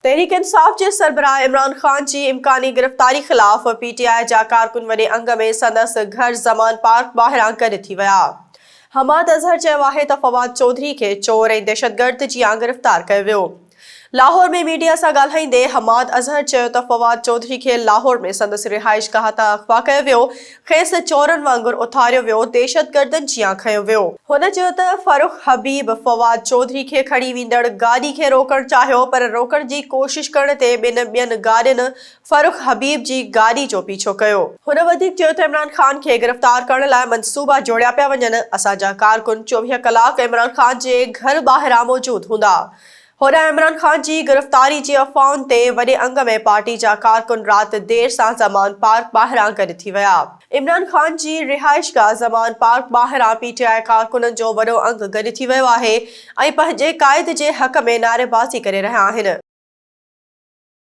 तहरीक इंसाफ के सरबराह इमरान खान की इम्कानी गिरफ्तारी खिलाफ PTI जा कारकुन वॾे अंग में संदसि घर ज़मान पार्क ॿाहिरां करे थी विया। हमाद अज़हर चयो आहे त फवाद चौधरी के चोर ऐं दहशतगर्द जियां गिरफ्तार कयो वियो। लाहौर में मीडिया से ॻाल्हाईंदे हमाद अज़हर चयो त फवाद चौधरी के लाहौर में संदसि रिहाइश गाह तां अगवा कयो वियो, खेसि चोरनि वांगुरु उथारियो वियो, दहशतगर्दनि जियां खंयो वियो। हुन चयो त फरूख हबीब फवाद चौधरी के खणी वेंदड़ गाॾी खे रोकणु चाहियो, पर रोकण जी कोशिश करण ते ॿियनि गाॾियुनि फरूख हबीब जी गाॾी जो पीछो कयो। हुन वधीक चयो त इमरान खान के गिरफ्तार करण लाइ मंसूबा जोड़िया पिया वञनि। असांजा कारकुन 24 कलाक इमरान खान जे घर ॿाहिरां मौजूद हूंदा। हुन इमरान खान की गिरफ्तारी जी अफ़वाहुनि ते वॾे अंग में पार्टी जा कारकुन राति देर सां ज़मान पार्क ॿाहिरां करे थी विया। इमरान खान जी रिहाइशगाह ज़मान पार्क ॿाहिरां PTI कारकुननि जो वॾो अंग गॾु थी वियो आहे ऐं पंहिंजे क़ाइद जे हक़ में नारेबाज़ी करे रहिया आहिनि।